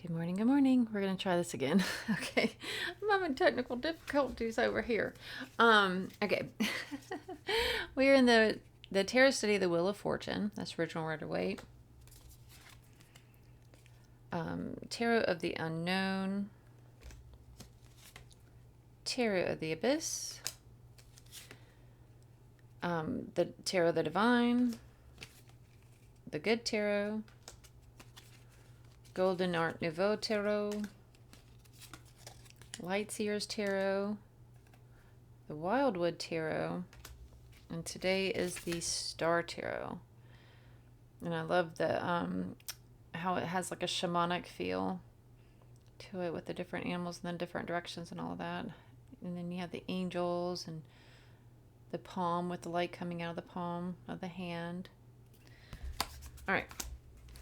Good morning, good morning. We're going to try this again. Okay. I'm having technical difficulties over here. Okay. We're in the tarot study, The Wheel of Fortune. That's original Rider-Waite. Tarot of the Unknown. Tarot of the Abyss. The Tarot of the Divine. The Good Tarot. Golden Art Nouveau Tarot, Lightseers Tarot, the Wildwood Tarot, and today is the Star Tarot. And I love the how it has like a shamanic feel to it with the different animals and then different directions and all of that. And then you have the angels and the palm with the light coming out of the palm of the hand. All right.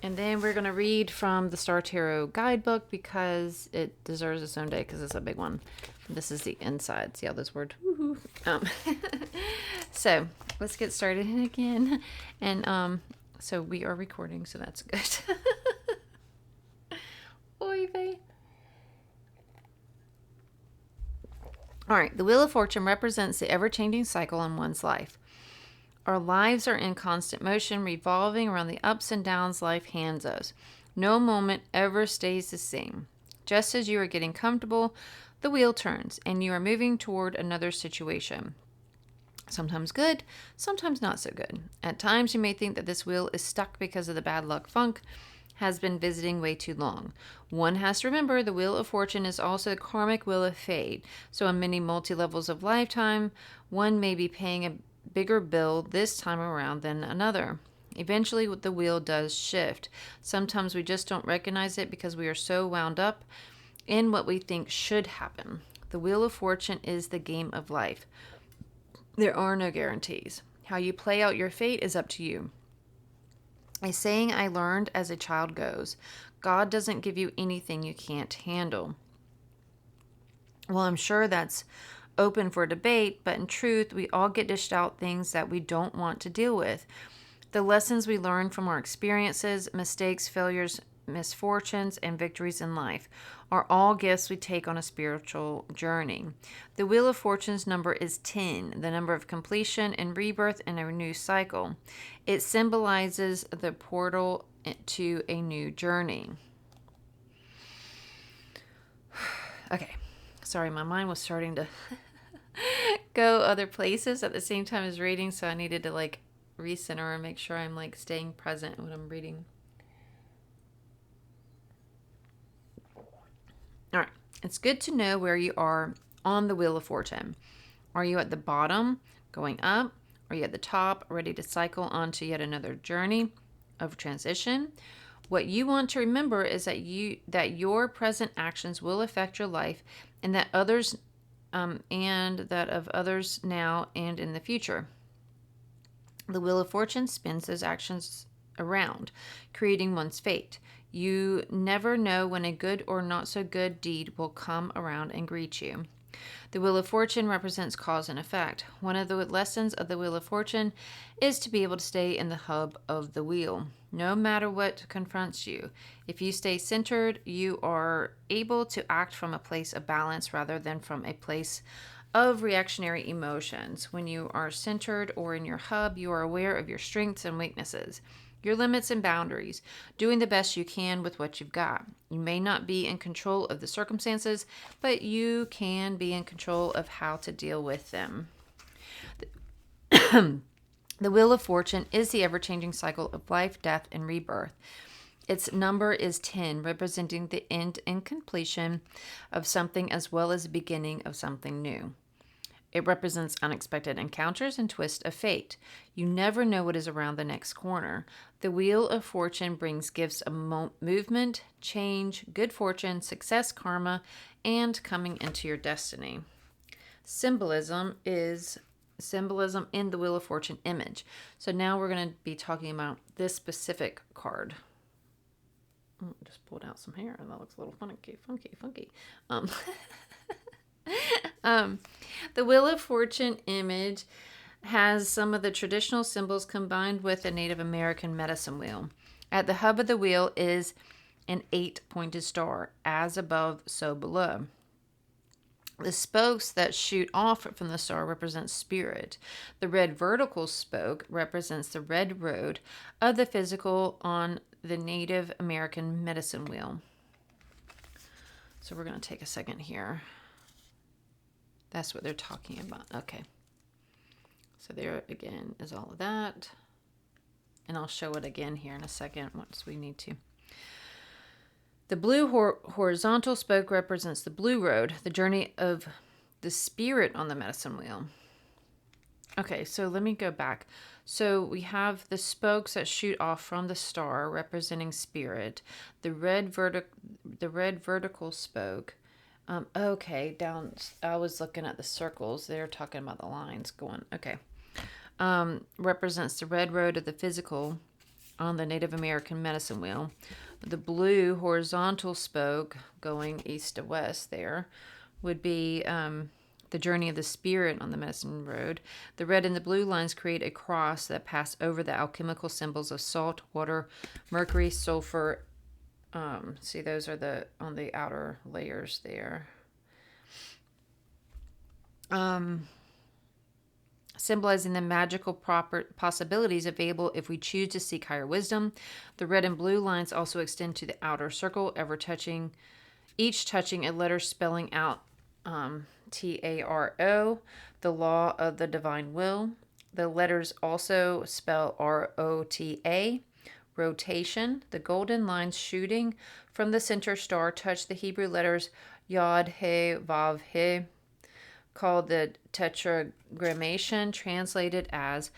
And then we're going to read from the Star Tarot guidebook because it deserves its own day because it's a big one. This is the inside. See all those words? So let's get started again. And so we are recording, so that's good. Oy vey. All right. The Wheel of Fortune represents the ever-changing cycle in one's life. Our lives are in constant motion, revolving around the ups and downs life hands us. No moment ever stays the same. Just as you are getting comfortable, the wheel turns, and you are moving toward another situation. Sometimes good, sometimes not so good. At times, you may think that this wheel is stuck because of the bad luck funk has been visiting way too long. One has to remember the Wheel of Fortune is also the karmic wheel of fate. So in many multi-levels of lifetime, one may be paying a bigger bill this time around than another. Eventually, the wheel does shift. Sometimes we just don't recognize it because we are so wound up in what we think should happen. The Wheel of Fortune is the game of life. There are no guarantees. How you play out your fate is up to you. A saying I learned as a child goes, God doesn't give you anything you can't handle. Well, I'm sure that's open for debate, but in truth, we all get dished out things that we don't want to deal with. The lessons we learn from our experiences, mistakes, failures, misfortunes, and victories in life are all gifts we take on a spiritual journey. The Wheel of Fortune's number is 10, the number of completion and rebirth in a new cycle. It symbolizes the portal to a new journey. Okay, sorry, my mind was starting to go other places at the same time as reading, so I needed to like recenter and make sure I'm like staying present when I'm reading. All right, it's good to know where you are on the Wheel of Fortune. Are you at the bottom, going up? Are you at the top, ready to cycle onto yet another journey of transition? What you want to remember is that your present actions will affect your life, and that others and that of others now and in the future. The Wheel of Fortune spins those actions around, creating one's fate. You never know when a good or not so good deed will come around and greet you. The Wheel of Fortune represents cause and effect. One of the lessons of the Wheel of Fortune is to be able to stay in the hub of the wheel, no matter what confronts you. If you stay centered, you are able to act from a place of balance rather than from a place of reactionary emotions. When you are centered or in your hub, you are aware of your strengths and weaknesses, your limits and boundaries, doing the best you can with what you've got. You may not be in control of the circumstances, but you can be in control of how to deal with them. The Wheel of Fortune is the ever-changing cycle of life, death, and rebirth. Its number is 10, representing the end and completion of something as well as the beginning of something new. It represents unexpected encounters and twists of fate. You never know what is around the next corner. The Wheel of Fortune brings gifts of movement, change, good fortune, success, karma, and coming into your destiny. Symbolism in the Wheel of Fortune image. So now we're going to be talking about this specific card. Just pulled out some hair, and that looks a little funky. The Wheel of Fortune image has some of the traditional symbols combined with a Native American medicine wheel. At the hub of the wheel is an 8-pointed star, as above, so below. The spokes that shoot off from the star represent spirit. The red vertical spoke represents the red road of the physical on the Native American medicine wheel. So we're going to take a second here. That's what they're talking about. Okay. So there again is all of that. And I'll show it again here in a second once we need to. The blue horizontal spoke represents the blue road, the journey of the spirit on the medicine wheel. Okay, so let me go back. So we have the spokes that shoot off from the star representing spirit. The red vertical spoke. Okay, down. I was looking at the circles. They're talking about the lines going. Okay. Represents the red road of the physical on the Native American medicine wheel. The blue horizontal spoke going east to west there would be the journey of the spirit on the medicine road. The red and the blue lines create a cross that pass over the alchemical symbols of salt, water, mercury, sulfur. See, those are on the outer layers there. Symbolizing the magical possibilities available if we choose to seek higher wisdom. The red and blue lines also extend to the outer circle, each touching a letter spelling out Taro, the law of the divine will. The letters also spell Rota, rotation. The golden lines shooting from the center star touch the Hebrew letters Yod, He, Vav, He, called the tetragrammation, translated as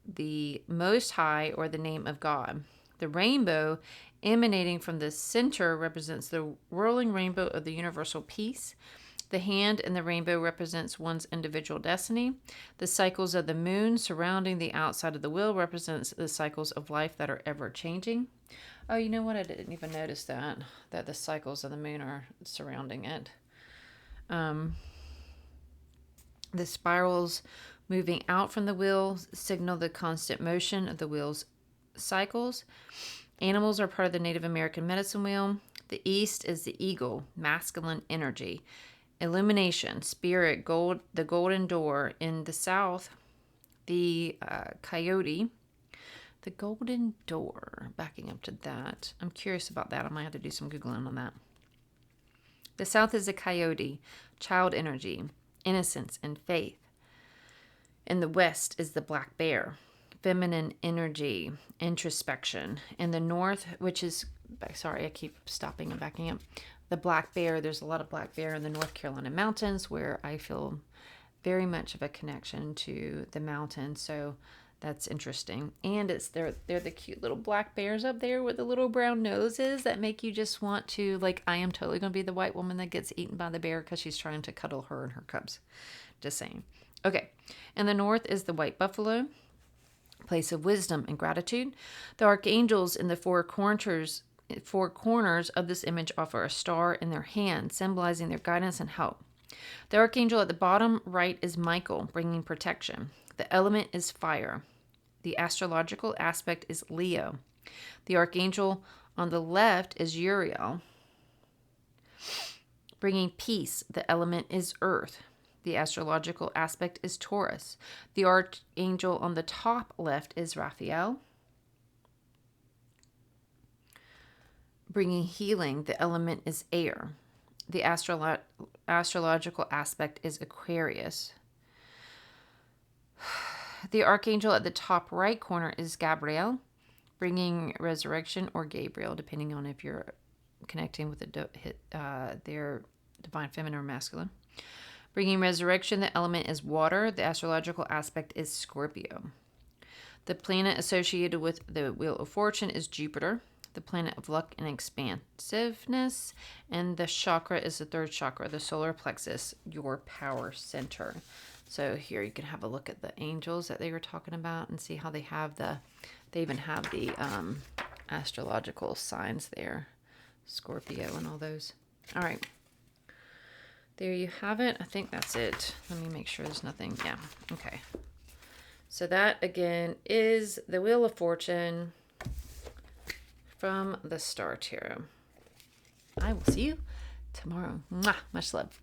the Most High or the name of God. The rainbow emanating from the center represents the whirling rainbow of the universal peace. The hand in the rainbow represents one's individual destiny. The cycles of the moon surrounding the outside of the wheel represents the cycles of life that are ever changing. Oh, you know what? I didn't even notice that the cycles of the moon are surrounding it. The spirals moving out from the wheel signal the constant motion of the wheel's cycles. Animals are part of the Native American medicine wheel. The east is the eagle, masculine energy. Illumination, spirit, the golden door. In the south, the coyote. The golden door. Backing up to that. I'm curious about that. I might have to do some Googling on that. The south is the coyote, child energy, innocence and faith. In the west is the black bear, feminine energy, introspection. In the north, which is, sorry, I keep stopping and backing up. The black bear, there's a lot of black bear in the North Carolina mountains where I feel very much of a connection to the mountains. So that's interesting. And they're the cute little black bears up there with the little brown noses that make you just want to, like, I am totally going to be the white woman that gets eaten by the bear because she's trying to cuddle her and her cubs. Just saying. Okay. In the north is the white buffalo, place of wisdom and gratitude. The archangels in the four corners of this image offer a star in their hand, symbolizing their guidance and help. The archangel at the bottom right is Michael, bringing protection. The element is fire. The astrological aspect is Leo. The archangel on the left is Uriel, bringing peace. The element is earth. The astrological aspect is Taurus. The archangel on the top left is Raphael, bringing healing. The element is air. The astrological aspect is Aquarius. The archangel at the top right corner is Gabriel, bringing resurrection, or Gabriel, depending on if you're connecting with their divine feminine or masculine. Bringing resurrection, the element is water. The astrological aspect is Scorpio. The planet associated with the Wheel of Fortune is Jupiter, the planet of luck and expansiveness. And the chakra is the third chakra, the solar plexus, your power center. So here you can have a look at the angels that they were talking about and see how they even have the astrological signs there. Scorpio and all those. All right. There you have it. I think that's it. Let me make sure there's nothing. Yeah. Okay. So that, again, is the Wheel of Fortune from the Star Tarot. I will see you tomorrow. Mwah, much love.